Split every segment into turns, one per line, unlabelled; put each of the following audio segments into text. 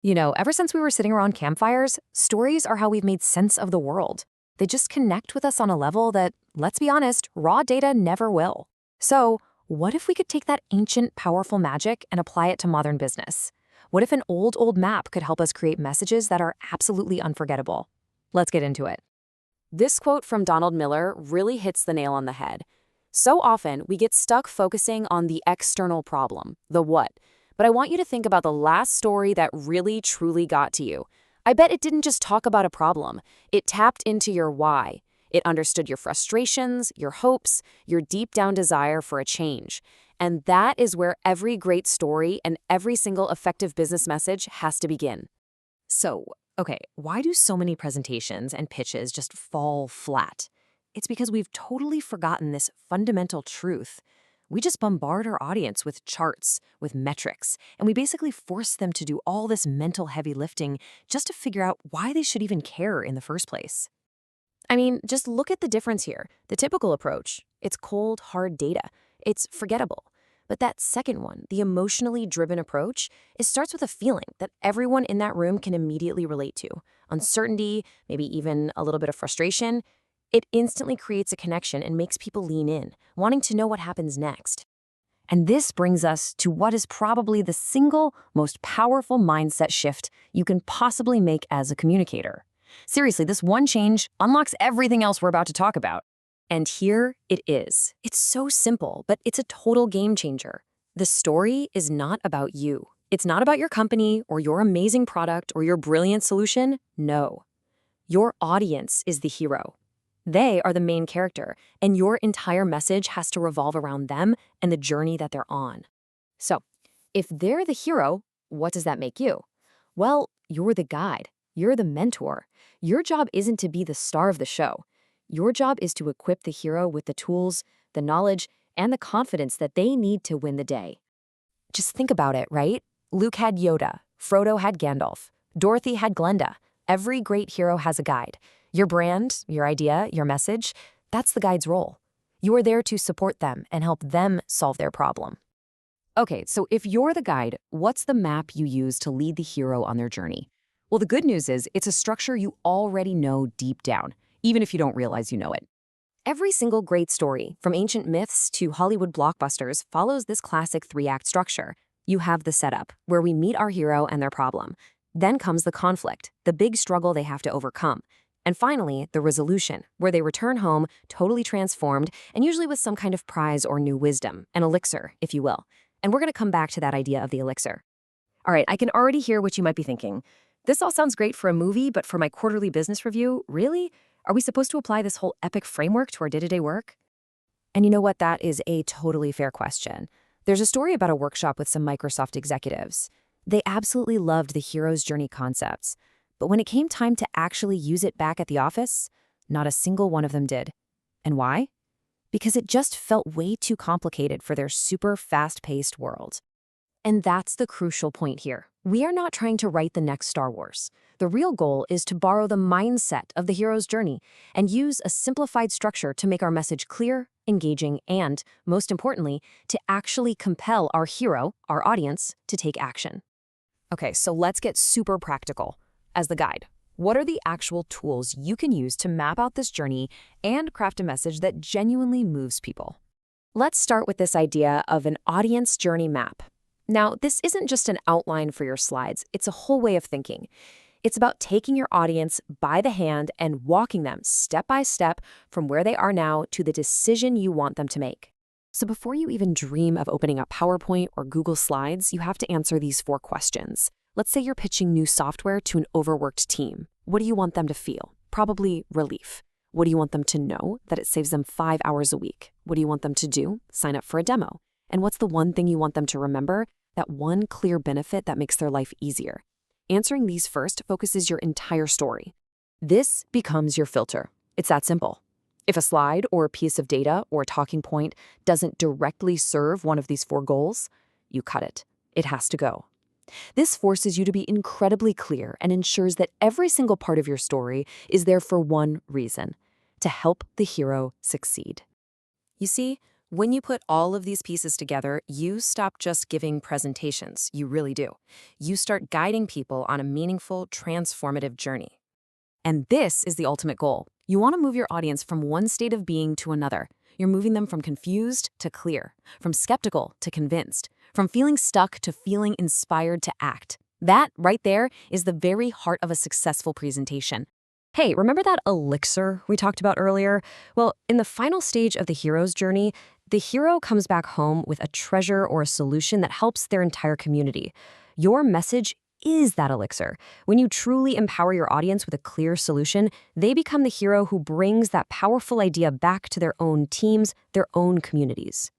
Ever since we were sitting around campfires, stories are how we've made sense of the world. They just connect with us on a level that, let's be honest, raw data never will. So, what if we could take that ancient, powerful magic and apply it to modern business? What if an old map could help us create messages that are absolutely unforgettable? Let's get into it. This quote from Donald Miller really hits the nail on the head. So often, we get stuck focusing on the external problem, the what. But I want you to think about the last story that really, truly got to you. I bet it didn't just talk about a problem. It tapped into your why. It understood your frustrations, your hopes, your deep down desire for a change. And that is where every great story and every single effective business message has to begin. So, okay, why do so many presentations and pitches just fall flat? It's because we've totally forgotten this fundamental truth. We just bombard our audience with charts, with metrics, and we basically force them to do all this mental heavy lifting just to figure out why they should even care in the first place. I mean, just look at the difference here. The typical approach, it's cold, hard data. It's forgettable. But that second one, the emotionally driven approach, it starts with a feeling that everyone in that room can immediately relate to. Uncertainty, maybe even a little bit of frustration. It instantly creates a connection and makes people lean in, wanting to know what happens next. And this brings us to what is probably the single most powerful mindset shift you can possibly make as a communicator. Seriously, this one change unlocks everything else we're about to talk about. And here it is. It's so simple, but it's a total game changer. The story is not about you. It's not about your company or your amazing product or your brilliant solution. No. Your audience is the hero. They are the main character, and your entire message has to revolve around them and the journey that they're on. So, if they're the hero, what does that make you? Well, you're the guide. You're the mentor. Your job isn't to be the star of the show. Your job is to equip the hero with the tools, the knowledge, and the confidence that they need to win the day. Just think about it, right? Luke had Yoda, Frodo had Gandalf, Dorothy had Glenda. Every great hero has a guide. Your brand, your idea, your message, that's the guide's role. You are there to support them and help them solve their problem. Okay, so if you're the guide, what's the map you use to lead the hero on their journey? Well, the good news is it's a structure you already know deep down, even if you don't realize you know it. Every single great story, from ancient myths to Hollywood blockbusters, follows this classic three-act structure. You have the setup, where we meet our hero and their problem. Then comes the conflict, the big struggle they have to overcome. And finally, the resolution, where they return home totally transformed and usually with some kind of prize or new wisdom, an elixir, if you will. And we're going to come back to that idea of the elixir. All right, I can already hear what you might be thinking. This all sounds great for a movie, but for my quarterly business review, really? Are we supposed to apply this whole epic framework to our day-to-day work? And you know what? That is a totally fair question. There's a story about a workshop with some Microsoft executives. They absolutely loved the hero's journey concepts. But when it came time to actually use it back at the office, not a single one of them did. And why? Because it just felt way too complicated for their super fast-paced world. And that's the crucial point here. We are not trying to write the next Star Wars. The real goal is to borrow the mindset of the hero's journey and use a simplified structure to make our message clear, engaging, and, most importantly, to actually compel our hero, our audience, to take action. Okay, so let's get super practical. As the guide, what are the actual tools you can use to map out this journey and craft a message that genuinely moves people? Let's start with this idea of an audience journey map. Now, this isn't just an outline for your slides, it's a whole way of thinking. It's about taking your audience by the hand and walking them step by step from where they are now to the decision you want them to make. So before you even dream of opening up PowerPoint or Google Slides, you have to answer these 4 questions. Let's say you're pitching new software to an overworked team. What do you want them to feel? Probably relief. What do you want them to know? That it saves them 5 hours a week. What do you want them to do? Sign up for a demo. And what's the one thing you want them to remember? That one clear benefit that makes their life easier. Answering these first focuses your entire story. This becomes your filter. It's that simple. If a slide or a piece of data or a talking point doesn't directly serve one of these 4 goals, you cut it. It has to go. This forces you to be incredibly clear and ensures that every single part of your story is there for one reason: to help the hero succeed. You see, When you put all of these pieces together, you stop just giving presentations. You really do. You start guiding people on a meaningful, transformative journey. And this is the ultimate goal. You want to move your audience from one state of being to another. You're moving them from confused to clear, from skeptical to convinced, from feeling stuck to feeling inspired to act. That, right there, is the very heart of a successful presentation. Hey, remember that elixir we talked about earlier? Well, in the final stage of the hero's journey, the hero comes back home with a treasure or a solution that helps their entire community. Your message is that elixir. When you truly empower your audience with a clear solution, they become the hero who brings that powerful idea back to their own teams, their own communities.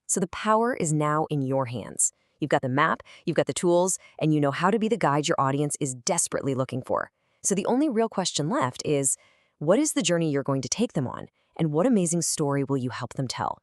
So the power is now in your hands. You've got the map, you've got the tools, and you know how to be the guide your audience is desperately looking for. So the only real question left is, what is the journey you're going to take them on, and what amazing story will you help them tell?